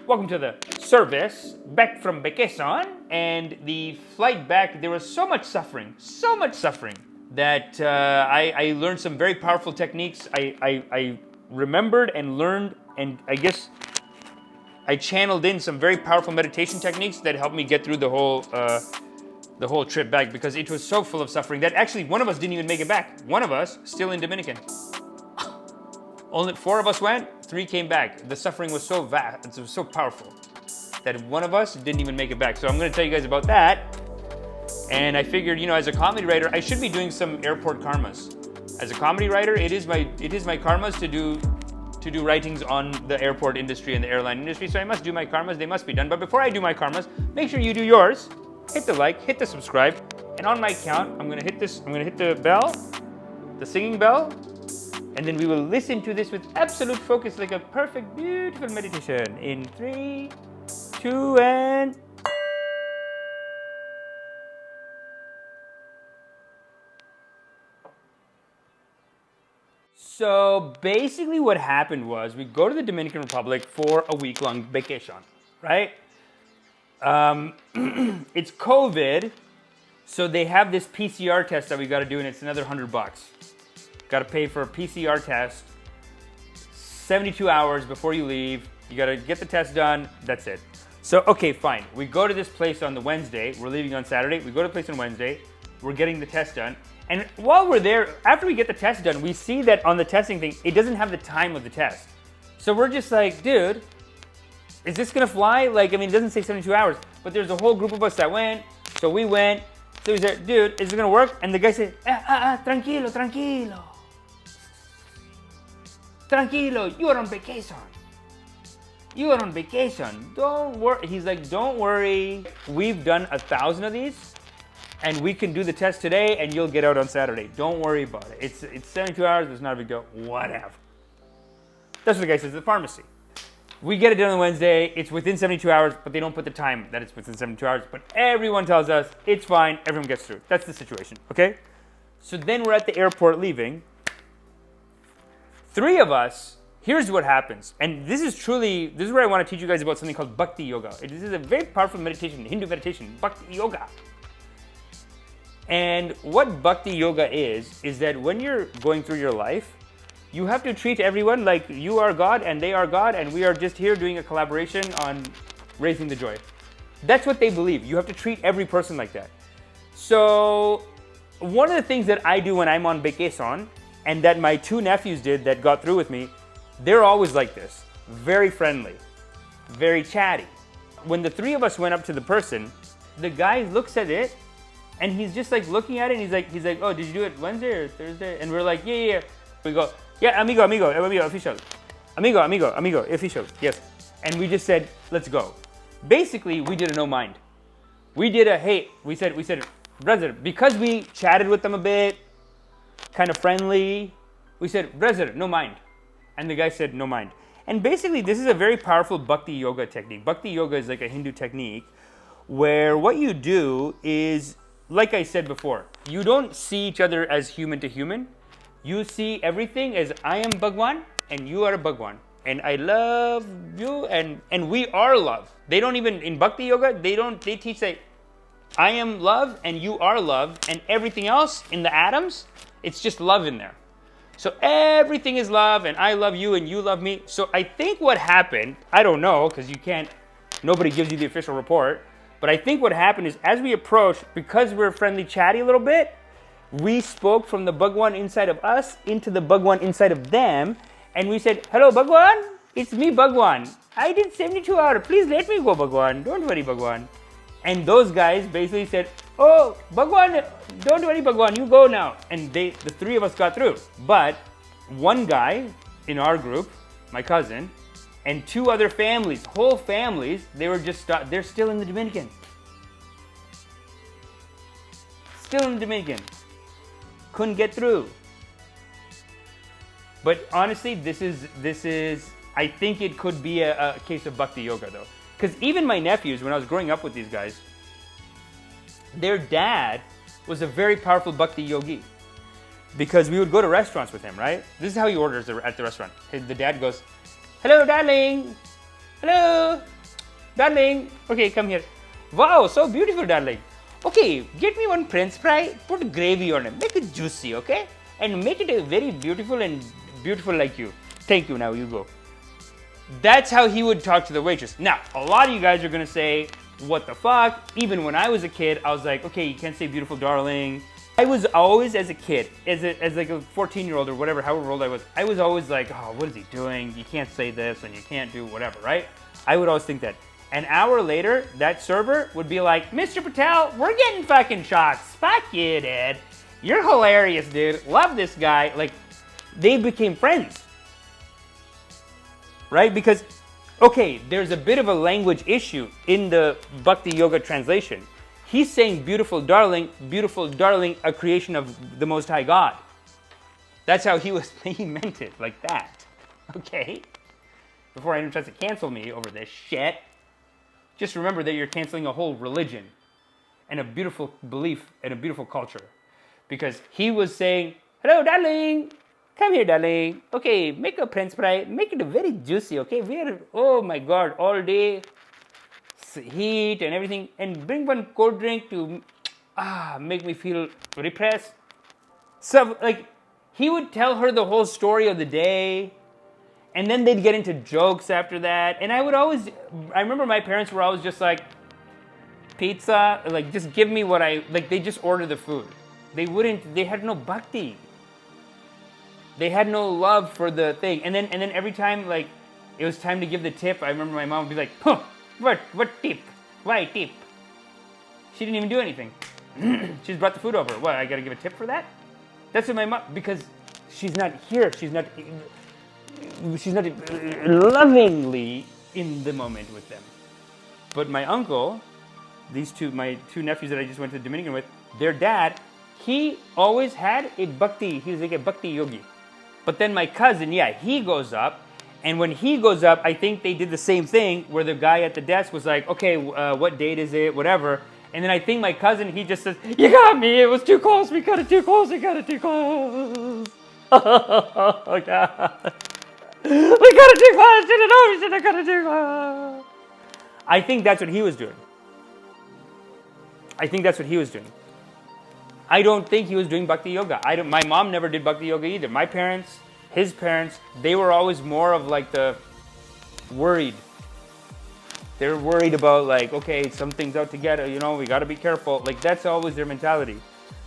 welcome to the service, back from vacation, and the flight back, there was so much suffering, that I learned some very powerful techniques. I remembered and learned, and I guess I channeled in some very powerful meditation techniques that helped me get through the whole trip back, because it was so full of suffering that actually one of us didn't even make it back. One of us still in Dominican. Only 4 of us went, 3 came back. The suffering was so vast, it was so powerful that one of us didn't even make it back. So I'm going to tell you guys about that. And I figured, as a comedy writer, I should be doing some airport karmas. As a comedy writer, it is my karmas to do writings on the airport industry and the airline industry. So I must do my karmas. They must be done. But before I do my karmas, make sure you do yours. Hit the like, hit the subscribe, and on my count, I'm going to hit the bell, the singing bell. And then we will listen to this with absolute focus, like a perfect, beautiful meditation. In 3, 2, and... So basically what happened was we go to the Dominican Republic for a week-long vacation, right? It's COVID, so they have this PCR test that we got to do, and it's another $100. Got to pay for a PCR test, 72 hours before you leave. You got to get the test done. That's it. So, okay, fine. We go to this place on the Wednesday. We're leaving on Saturday. We go to the place on Wednesday. We're getting the test done. And while we're there, after we get the test done, we see that on the testing thing, it doesn't have the time of the test. So we're just like, dude, is this going to fly? It doesn't say 72 hours. But there's a whole group of us that went. So we went. So we said, dude, is it going to work? And the guy said, tranquilo, tranquilo. Tranquilo, you are on vacation. You are on vacation. Don't worry. He's like, don't worry. We've done 1,000 of these, and we can do the test today, and you'll get out on Saturday. Don't worry about it. It's 72 hours. It's not a big deal. Whatever. That's what the guy says at the pharmacy. We get it done on Wednesday. It's within 72 hours, but they don't put the time that it's within 72 hours. But everyone tells us it's fine. Everyone gets through. That's the situation. Okay. So then we're at the airport leaving. 3 of us, here's what happens. And this is where I want to teach you guys about something called Bhakti Yoga. This is a very powerful meditation, Hindu meditation, Bhakti Yoga. And what Bhakti Yoga is that when you're going through your life, you have to treat everyone like you are God and they are God, and we are just here doing a collaboration on raising the joy. That's what they believe. You have to treat every person like that. So one of the things that I do when I'm on vacation, and that my 2 nephews did that got through with me, they're always like this. Very friendly, very chatty. When the 3 of us went up to the person, the guy looks at it, and he's just like looking at it, and he's like, oh, did you do it Wednesday or Thursday? And we're like, yeah. We go, yeah, amigo, official. Amigo, official, yes. And we just said, let's go. Basically, we did a no mind. We did a, hey, we said, brother, because we chatted with them a bit, kind of friendly, we said, brother, no mind. And the guy said, no mind. And basically, this is a very powerful Bhakti Yoga technique. Bhakti Yoga is like a Hindu technique where what you do is, like I said before, you don't see each other as human to human. You see everything as I am Bhagwan and you are Bhagwan. And I love you and we are love. They don't even, in Bhakti Yoga, they teach that I am love and you are love, and everything else in the atoms, it's just love in there. So everything is love, and I love you and you love me. So I think what happened, I don't know, because nobody gives you the official report, but I think what happened is as we approached, because we're friendly, chatty a little bit, we spoke from the Bhagwan inside of us into the Bhagwan inside of them, and we said, hello Bhagwan, it's me Bhagwan. I did 72 hours, please let me go Bhagwan, don't worry Bhagwan. And those guys basically said, oh, Bhagwan, don't worry, Bhagwan, you go now. And the 3 of us got through. But one guy in our group, my cousin, and 2 other families, whole families, they're still in the Dominican. Still in the Dominican. Couldn't get through. But honestly, this is, I think it could be a case of Bhakti Yoga though. Because even my nephews, when I was growing up with these guys, their dad was a very powerful Bhakti yogi. Because we would go to restaurants with him, right? This is how he orders at the restaurant. The dad goes, hello, darling. Hello. Darling, okay, come here. Wow, so beautiful, darling. Okay, get me one French fry, put gravy on it, make it juicy, okay? And make it a very beautiful and beautiful like you. Thank you, now you go. That's how he would talk to the waitress. Now, a lot of you guys are gonna say, what the fuck? Even when I was a kid, I was like, okay, you can't say beautiful darling. I was always, as a kid, as like a 14-year-old or whatever, however old I was always like, oh, what is he doing? You can't say this and you can't do whatever, right? I would always think that. An hour later, that server would be like, Mr. Patel, we're getting fucking shots. Fuck you, dude. You're hilarious, dude. Love this guy. Like, they became friends. Right? Because, okay, there's a bit of a language issue in the Bhakti Yoga translation. He's saying beautiful darling, a creation of the Most High God. That's how he meant it, like that. Okay? Before anyone tries to cancel me over this shit, just remember that you're canceling a whole religion and a beautiful belief and a beautiful culture. Because he was saying, hello, darling. Come here, darling. Okay, make a French fry. Make it very juicy, okay? We are, oh my God, all day heat and everything. And bring one cold drink to make me feel repressed. So, like, he would tell her the whole story of the day. And then they'd get into jokes after that. And I remember my parents were always just like, pizza, like, just give me what they just order the food. They had no bhakti. They had no love for the thing. And then every time, like, it was time to give the tip, I remember my mom would be like, huh, what tip? Why tip? She didn't even do anything. She just brought the food over. What, I gotta give a tip for that? That's what my mom, because she's not here. She's not lovingly in the moment with them. But my uncle, my two nephews that I just went to the Dominican with, their dad, he always had a bhakti. He was like a bhakti yogi. But then my cousin, he goes up. And when he goes up, I think they did the same thing where the guy at the desk was like, okay, what date is it, whatever. And then I think my cousin, he just says, you got me. It was too close. We got it too close. We got it too close. Oh, God. We got it too close. Didn't know we should have got it too close. I think that's what he was doing. I don't think he was doing Bhakti Yoga. My mom never did Bhakti Yoga either. My parents, his parents, they were always more of like the worried. They're worried about like, okay, something's out to get it, we got to be careful. Like that's always their mentality.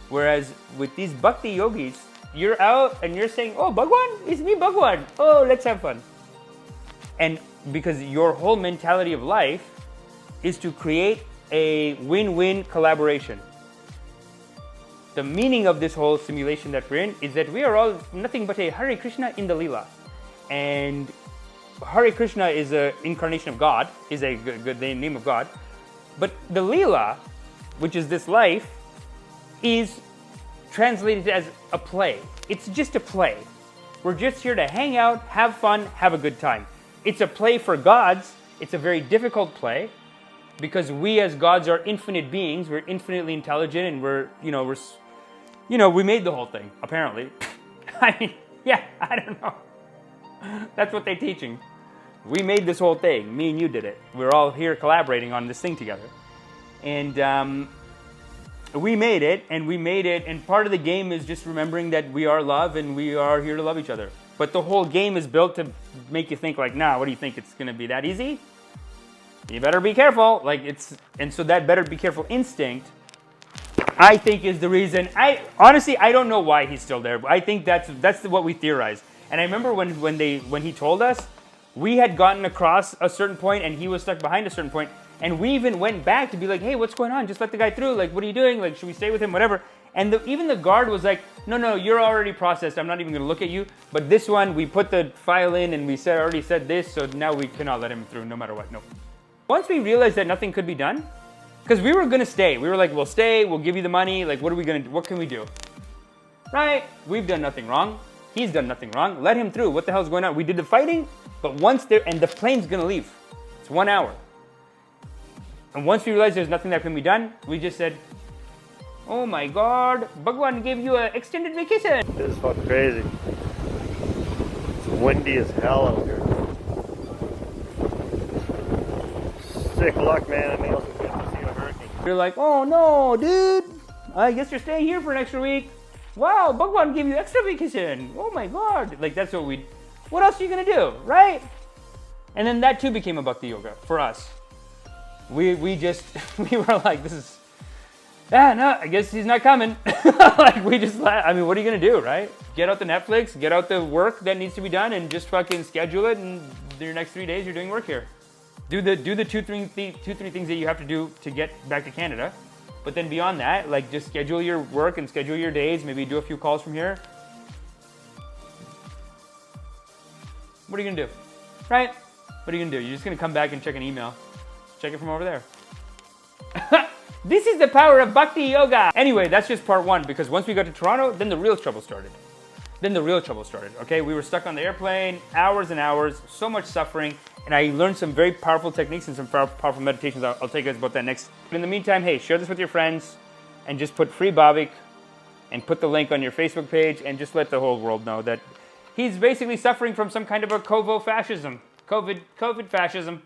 Whereas with these Bhakti Yogis, you're out and you're saying, oh, Bhagwan, it's me, Bhagwan. Oh, let's have fun. And because your whole mentality of life is to create a win-win collaboration. The meaning of this whole simulation that we're in is that we are all nothing but a Hare Krishna in the Leela. And Hare Krishna is an incarnation of God, is a good name of God. But the Leela, which is this life, is translated as a play. It's just a play. We're just here to hang out, have fun, have a good time. It's a play for gods. It's a very difficult play because we as gods are infinite beings. We're infinitely intelligent and we made the whole thing, apparently. I mean, I don't know. That's what they're teaching. We made this whole thing. Me and you did it. We're all here collaborating on this thing together. And we made it, and part of the game is just remembering that we are love and we are here to love each other. But the whole game is built to make you think like, nah, what do you think, it's going to be that easy? You better be careful. And so that better be careful instinct, I think, is the reason. I don't know why he's still there, but I think that's what we theorized. And I remember when he told us, we had gotten across a certain point and he was stuck behind a certain point. And we even went back to be like, hey, what's going on? Just let the guy through. Like, what are you doing? Like, should we stay with him? Whatever. And even the guard was like, no, you're already processed. I'm not even going to look at you. But this one, we put the file in and we already said this. So now we cannot let him through no matter what. No. Once we realized that nothing could be done, because we were going to stay. We were like, we'll stay. We'll give you the money. Like, what are we going to do? What can we do? Right? We've done nothing wrong. He's done nothing wrong. Let him through. What the hell's going on? We did the fighting, but once and the plane's going to leave. It's 1 hour. And once we realized there's nothing that can be done, we just said, oh my God, Bhagwan gave you an extended vacation. This is fucking crazy. It's windy as hell out here. sick luck, man. I may also get to see a hurricane. You're like, oh no, dude. I guess you're staying here for an extra week. Wow, Bhagwan gave you extra vacation. Oh my God. Like that's what else are you gonna do, right? And then that too became a Bhakti Yoga for us. We were like, no, I guess he's not coming. Like we just, I mean, what are you gonna do, right? Get out the Netflix, get out the work that needs to be done, and just fucking schedule it. And your next 3 days, you're doing work here. Do the two, three things that you have to do to get back to Canada. But then beyond that, like just schedule your work and schedule your days. Maybe do a few calls from here. What are you gonna do, right? What are you gonna do? You're just gonna come back and check an email. Check it from over there. This is the power of Bhakti Yoga. Anyway, that's just part one, because once we got to Toronto, then the real trouble started. Okay? We were stuck on the airplane, hours and hours, so much suffering, and I learned some very powerful techniques and some powerful meditations. I'll tell you guys about that next. But in the meantime, hey, share this with your friends, and just put Free Bhavik, and put the link on your Facebook page, and just let the whole world know that he's basically suffering from some kind of a Covo-Fascism. COVID fascism.